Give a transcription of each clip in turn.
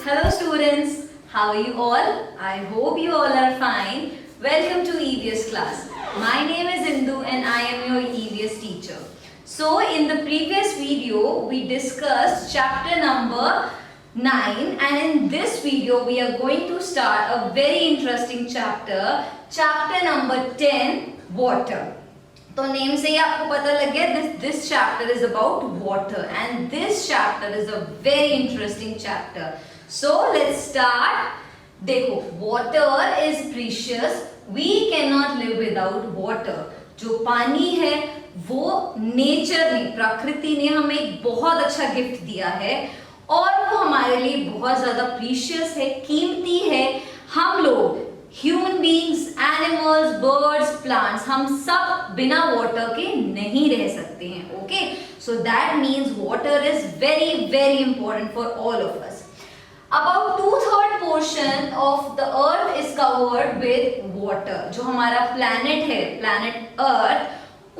Hello students, how are you all? I hope you all are fine. Welcome to EVS class. My name is Indu and I am your EVS teacher. So in the previous video we discussed chapter number 9 and in this video we are going to start a very interesting chapter, chapter number 10, water. तो name से ही आपको पता लग गया this chapter is about water and this chapter is a very interesting chapter. So let's start. देखो, water is precious. We cannot live without water. जो पानी है वो नेचर ने, प्रकृति ने हमें एक बहुत अच्छा गिफ्ट दिया है और वो हमारे लिए बहुत ज्यादा प्रीशियस है, कीमती है. हम लोग human beings, animals, birds, plants, हम सब बिना वाटर के नहीं रह सकते हैं. Okay, so that means water is very very important for all of us. About 2/3 portion of the earth is covered with water. जो हमारा planet है, planet earth,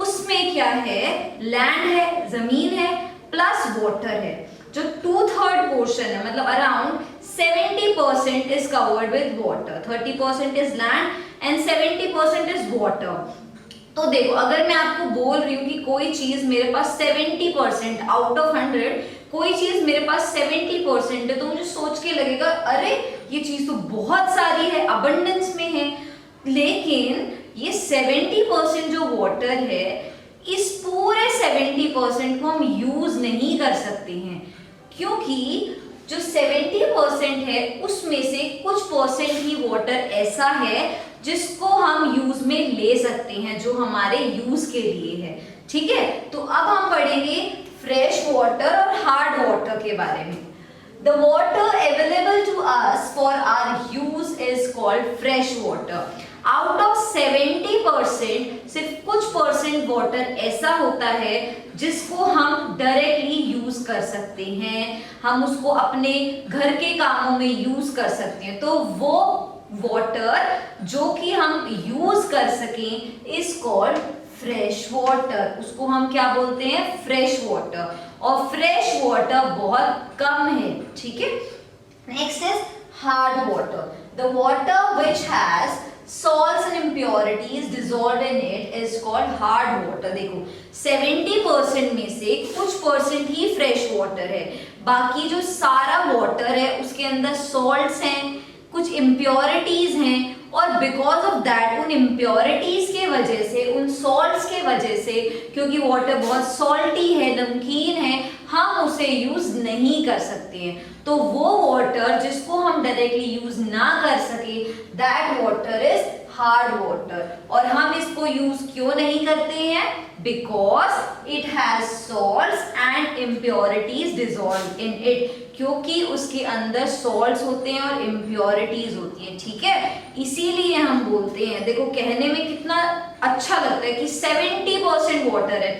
उसमें क्या है? लैंड है, जमीन है, प्लस वाटर है. जो 2/3 portion है, मतलब around 70% is covered with water. 30% is land and 70% is water. तो देखो, अगर मैं आपको बोल रही हूँ कि कोई चीज मेरे पास 70% आउट ऑफ 100, कोई चीज मेरे पास 70% है, तो मुझे सोच के लगेगा अरे ये चीज तो बहुत सारी है, अबंडेंस में है. लेकिन ये 70% जो वाटर है, इस पूरे 70% को हम यूज नहीं कर सकते हैं, क्योंकि जो 70% है उसमें से कुछ परसेंट ही वाटर ऐसा है जिसको हम यूज में ले सकते हैं, जो हमारे यूज के लिए है. ठीक है, तो अब हम पढ़ेंगे फ्रेश वाटर और हार्ड वाटर के बारे में. The water available to us for our use is called fresh water. Out of 70% सिर्फ कुछ परसेंट वाटर ऐसा होता है जिसको हम डायरेक्टली यूज कर सकते हैं, हम उसको अपने घर के कामों में यूज कर सकते हैं. तो वो वाटर जो कि हम यूज कर सकें इज कॉल्ड फ्रेश वाटर. उसको हम क्या बोलते हैं? Fresh water. और फ्रेश वाटर बहुत कम है. ठीक है, next is hard water. The water which has salts and impurities dissolved in it is called hard water. देखो, 70% में से कुछ परसेंट ही फ्रेश वाटर है, बाकी जो सारा वाटर है उसके अंदर सॉल्ट्स हैं, कुछ इम्प्योरिटीज हैं, और बिकॉज ऑफ दैट, उन इम्प्योरिटीज के वजह से, उन सॉल्ट्स के वजह से, क्योंकि वाटर बहुत सॉल्टी है, नमकीन है, हम उसे यूज नहीं कर सकते हैं. तो वो वाटर जिसको हम डायरेक्टली यूज ना कर सके, that water is hard water. और हम इसको यूज क्यों नहीं करते हैं? Because it has salts and impurities dissolved in it. क्योंकि उसके अंदर सॉल्ट्स होते हैं और इम्प्योरिटीज होती हैं. ठीक है, इसीलिए हम बोलते हैं, देखो कहने में कितना अच्छा लगता है कि 70% वाटर है,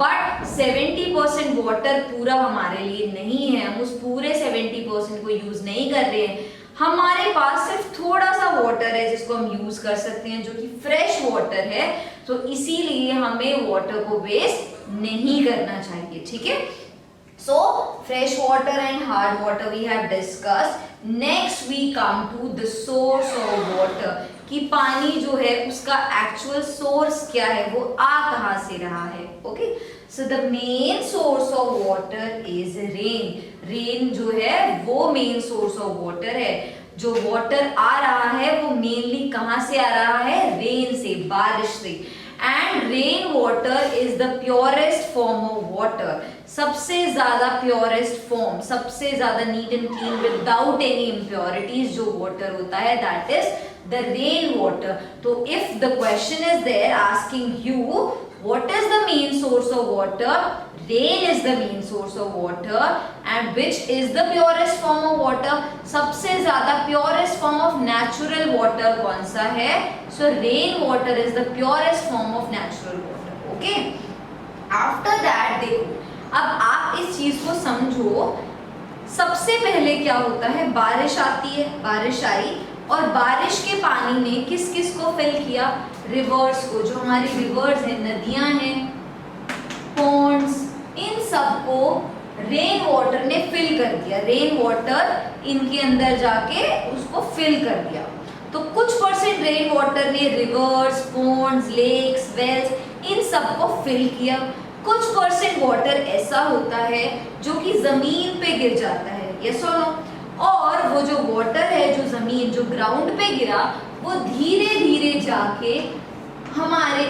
बट 70% वाटर पूरा हमारे लिए नहीं है. हम उस पूरे 70% को यूज नहीं कर रहे हैं. हमारे पास सिर्फ थोड़ा सा वाटर है जिसको हम यूज कर सकते हैं, जो कि फ्रेश वाटर है. तो इसीलिए हमें वाटर को वेस्ट नहीं करना चाहिए. ठीक है, so fresh water and hard water we have discussed. Next we come to the source of water, कि पानी जो है उसका एक्चुअल सोर्स क्या है, वो आ कहाँ से रहा है. Okay, so the main source of water is rain. Rain जो है वो मेन सोर्स ऑफ वाटर है. जो वाटर आ रहा है वो मेनली कहाँ से आ रहा है? रेन से, बारिश से. And rain water is the purest form of water. सबसे ज्यादा प्योरेस्ट फॉर्म, सबसे ज्यादा neat and clean without any impurities जो वाटर होता है, that is the rain water. तो if the question is there asking you what is the main source of water, rain is the main source of water. And which is the purest form of water? सबसे ज्यादा purest form of natural water कौन सा है? So rain water is the purest form of natural water. Okay, after that देखो, अब आप इस चीज को समझो. सबसे पहले क्या होता है? बारिश आती है, बारिश आई और बारिश के पानी ने किस किस को फिल किया? रिवर्स को. जो हमारी रिवर्स हैं, नदियां हैं, पॉन्ड्स, इन सब को रेन वाटर ने फिल कर दिया. रेन वाटर इनके अंदर जाके उसको फिल कर दिया। तो कुछ परसेंट रेन वाटर ने रिवर्स, पॉन्ड्स, लेक्स, वेल्स इन सबको फिल किया। कुछ परसेंट वाटर ऐसा होता है जो कि जमीन पे गिर जाता है, यस और नो। और वो जो वाटर है जो जमीन जो ग्राउंड पे गिरा वो धीरे धीरे जाके हमारे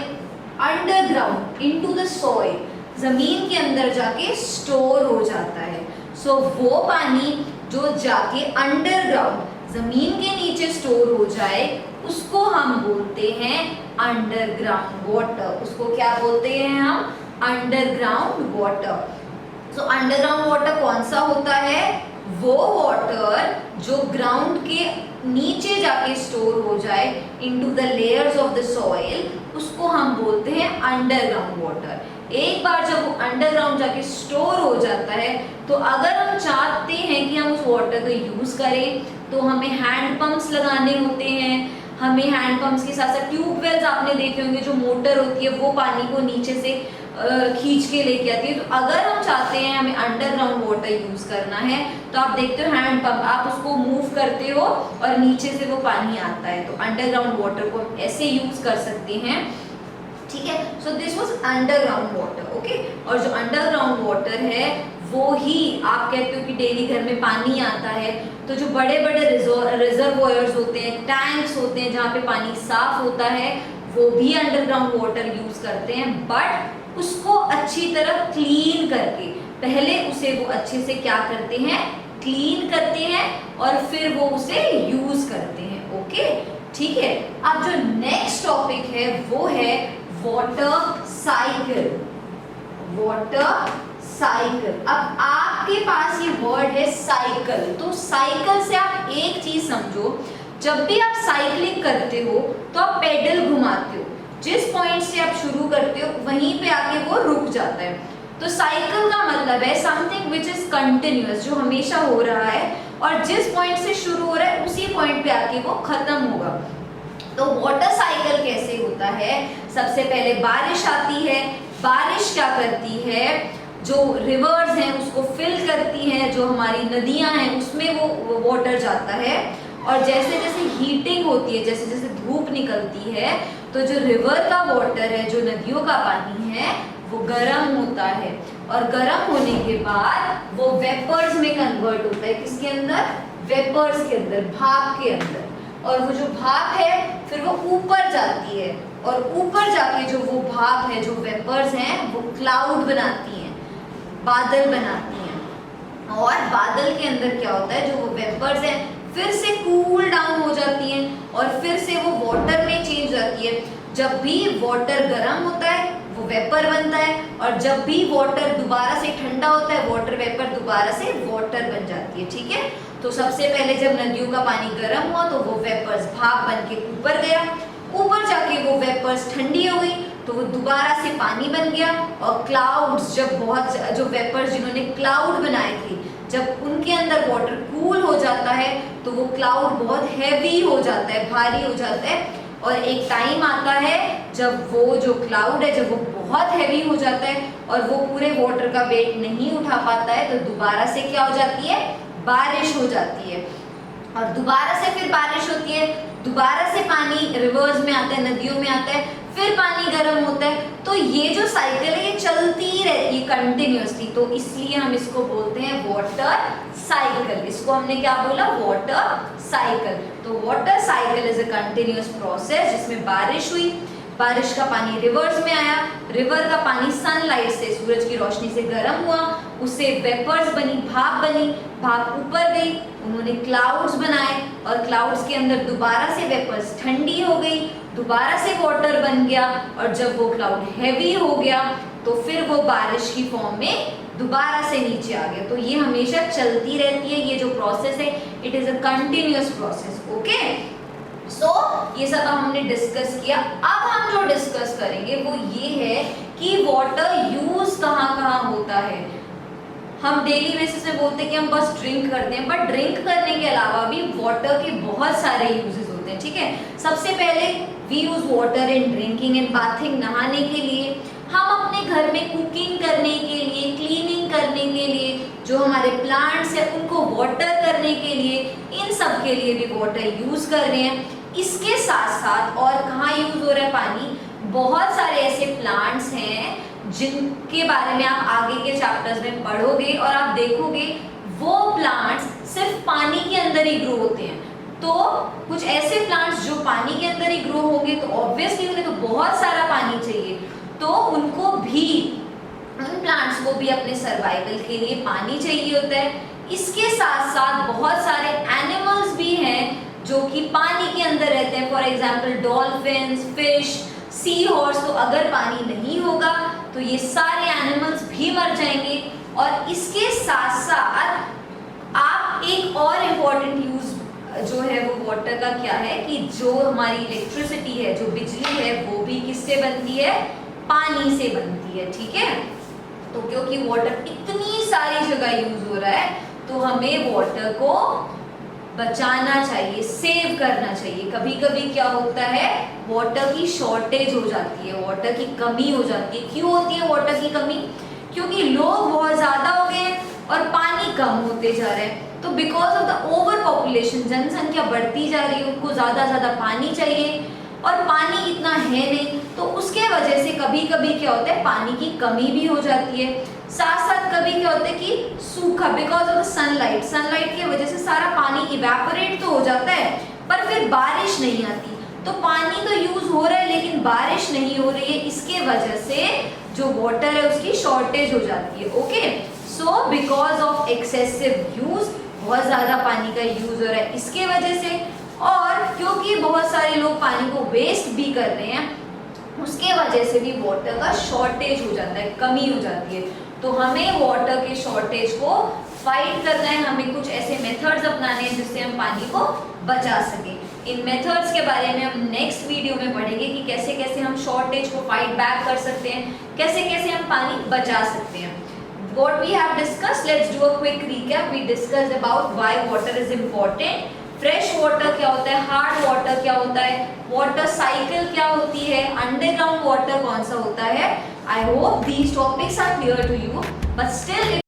अंडरग्राउंड इनटू द सॉइल, जमीन के अंदर जाके स्टोर हो जाता है। सो वो पानी जो जाके अंडरग्राउंड जमीन के नीचे स्टोर हो जाए उसको हम बोलते हैं अंडरग्राउंड वाटर। उसको क्या बोलते हैं हम? Underground water. So underground water कौन सा होता है? वो वाटर जो ग्राउंड के नीचे जाके स्टोर हो जाए into the layers of the soil, उसको हम बोलते हैं अंडरग्राउंड वाटर। एक बार जब वो अंडरग्राउंड जाके स्टोर हो जाता है तो अगर हम चाहते हैं कि हम उस वाटर को यूज करें तो हमें हैंड पंप्स लगाने होते हैं। हमें हैंड पंप्स के साथ साथ ट्यूबवेल्स आपने देखे होंगे, जो मोटर होती है वो पानी को नीचे से खींच के लेके आती है। तो अगर हम चाहते हैं हमें अंडरग्राउंड वाटर यूज करना है तो आप देखते हो हैंड पंप, आप उसको मूव करते हो और नीचे से वो पानी आता है। तो अंडरग्राउंड वाटर को हम ऐसे यूज कर सकते हैं, ठीक है। So this was underground water, okay. और जो अंडरग्राउंड वाटर है वो ही आप कहते हो कि डेली घर में पानी आता है तो जो बड़े बड़े रिजर्वोयर्स होते हैं, टैंक्स होते हैं जहाँ पे पानी साफ होता है, वो भी अंडरग्राउंड वाटर यूज करते हैं। बट उसको अच्छी तरह क्लीन करके, पहले उसे वो अच्छे से क्या करते हैं? क्लीन करते हैं और फिर वो उसे यूज करते हैं, ओके, ठीक है। अब जो नेक्स्ट टॉपिक है वो है वाटर साइकिल। Water cycle. अब आपके पास ये वर्ड है साइकिल, तो साइकिल से आप एक चीज समझो, जब भी आप साइकिलिंग करते हो तो आप पेडल घुमाते हो, जिस पॉइंट से आप शुरू करते हो वहीं पे आके वो रुक जाता है। तो साइकिल का मतलब है समथिंग विच इज कंटिन्यूअस, जो हमेशा हो रहा है और जिस पॉइंट से शुरू हो रहा है उसी पॉइंट पे आके वो खत्म होगा। तो वाटर साइकिल कैसे होता है? सबसे पहले बारिश आती है, बारिश क्या करती है? जो रिवर्स हैं उसको फिल करती हैं, जो हमारी नदियां हैं उसमें वो वाटर जाता है। और जैसे जैसे हीटिंग होती है, जैसे जैसे धूप निकलती है, तो जो रिवर का वाटर है, जो नदियों का पानी है, वो गर्म होता है और गर्म होने के बाद वो वेपर्स में कन्वर्ट होता है। किसके अंदर? वेपर्स के अंदर, भाप के अंदर। और वो जो भाप है फिर वो ऊपर जाती है और ऊपर जाके जो वो भाप है, जो वेपर्स हैं, वो क्लाउड बनाती हैं, बादल बनाती हैं। और बादल के अंदर क्या होता है? जो वो वेपर्स हैं फिर से कूल डाउन हो जाती हैं और फिर से वो वाटर में चेंज हो जाती है। जब भी वाटर गर्म होता है वो वेपर बनता है और जब भी वाटर दोबारा से ठंडा होता है वाटर वेपर दोबारा से वाटर बन जाती है, ठीक है। तो सबसे पहले जब नदियों का पानी गर्म हुआ तो वो वेपर्स भाप बन के ऊपर गया, ऊपर जाके वो वेपर्स ठंडी हो गई तो वो दोबारा से पानी बन गया। और क्लाउड्स, जब बहुत जो वेपर्स जिन्होंने क्लाउड बनाए थे, जब उनके अंदर वाटर कूल हो जाता है तो वो क्लाउड बहुत हैवी हो जाता है, भारी हो जाता है। और एक टाइम आता है जब वो जो क्लाउड है, जब वो बहुत हैवी हो जाता है और वो पूरे वाटर का वेट नहीं उठा पाता है तो दोबारा से क्या हो जाती है? बारिश हो जाती है। और दोबारा से फिर बारिश होती है, दोबारा से पानी रिवर्स में आता है, नदियों में आता है, फिर पानी गर्म होता है। तो ये जो साइकिल है ये चलती रहती है कंटिन्यूअसली, तो इसलिए हम इसको बोलते हैं वाटर साइकिल। इसको हमने क्या बोला? Water cycle. तो water cycle is a continuous process जिसमें बारिश हुई, बारिश का पानी रिवर्स में आया, रिवर का पानी सनलाइट से, सूरज की रोशनी से गर्म हुआ, उससे वेपर्स बनी, भाप बनी, भाप ऊपर गई, उन्होंने क्लाउड्स बनाए और क्लाउड्स के अंदर दोबारा से वेपर्स ठंडी हो गई, दोबारा से वाटर बन गया और जब वो क्लाउड हैवी हो गया तो फिर वो बारिश की फॉर्म में दोबारा से नीचे आ गया। तो ये हमेशा चलती रहती है, ये जो प्रोसेस है it is a continuous process, okay. So ये सब हमने डिस्कस किया। अब हम जो डिस्कस करेंगे वो ये है कि वाटर यूज कहाँ कहाँ होता है। हम डेली बेसिस में बोलते हैं कि हम बस ड्रिंक करते हैं, बट ड्रिंक करने के अलावा भी वाटर के बहुत सारे यूजेस होते हैं, ठीक है। सबसे पहले we use water in drinking and bathing, नहाने के लिए। हम अपने घर में कुकिंग करने के लिए, क्लीनिंग करने के लिए, जो हमारे प्लांट्स है उनको वाटर करने के लिए, इन सब के लिए भी वाटर यूज कर रहे हैं। इसके साथ साथ और कहाँ यूज हो रहा है पानी, बहुत सारे ऐसे प्लांट्स हैं जिनके बारे में आप आगे के चैप्टर्स में पढ़ोगे और आप देखोगे वो प्लांट्स सिर्फ पानी के अंदर ही ग्रो होते हैं। तो कुछ ऐसे प्लांट्स जो पानी के अंदर ही ग्रो होंगे तो ऑब्वियसली उन्हें तो बहुत सारा पानी चाहिए, तो उनको भी, उन प्लांट्स को भी अपने सर्वाइवल के लिए पानी चाहिए होता है। इसके साथ साथ बहुत सारे एनिमल्स भी हैं जो कि पानी के अंदर रहते हैं, for example dolphins, fish, sea horse. तो अगर पानी नहीं होगा तो ये सारे एनिमल्स भी मर जाएंगे। और इसके साथ साथ आप एक और इम्पॉर्टेंट यूज जो है वो वाटर का क्या है कि जो हमारी इलेक्ट्रिसिटी है, जो बिजली है, वो भी किससे बनती है, पानी से बनती है। ठीक है, तो क्योंकि वाटर इतनी सारी जगह यूज हो रहा है तो हमें वाटर को बचाना चाहिए, सेव करना चाहिए। कभी कभी क्या होता है, वाटर की शॉर्टेज हो जाती है, वाटर की कमी हो जाती है। क्यों होती है वाटर की कमी? क्योंकि लोग बहुत ज्यादा हो गए हैं और पानी कम होते जा रहे हैं। तो because of the over population, जनसंख्या बढ़ती जा रही है, उनको ज्यादा पानी चाहिए और पानी इतना है नहीं, तो उसके वजह से कभी कभी क्या होता है, पानी की कमी भी हो जाती है। साथ साथ कभी क्या होता है कि सूखा, because of the sunlight, sunlight की वजह से सारा पानी इवेपोरेट तो हो जाता है पर फिर बारिश नहीं आती। तो पानी तो यूज हो रहा है लेकिन बारिश नहीं हो रही है, इसके वजह से जो वाटर है उसकी शॉर्टेज हो जाती है। Okay, so because of excessive use, बहुत ज्यादा पानी का यूज हो रहा है इसके वजह से, और क्योंकि बहुत सारे लोग पानी को वेस्ट भी कर रहे हैं उसके वजह से भी वाटर का शॉर्टेज हो जाता है, कमी हो जाती है। तो हमें वाटर के शॉर्टेज को फाइट करना है, हमें कुछ ऐसे मेथड्स अपनाने हैं जिससे हम पानी को बचा सकें। इन मेथड्स के बारे में हम नेक्स्ट वीडियो में पढ़ेंगे कि कैसे कैसे हम शॉर्टेज को फाइट बैक कर सकते हैं, कैसे कैसे हम पानी बचा सकते हैं। What we have discussed, let's do a quick recap. We discussed about why water is important. Fresh water क्या होता है, हार्ड वाटर क्या होता है, वाटर साइकिल क्या होती है, अंडरग्राउंड वाटर कौन सा होता है। I hope these topics are clear to you, but still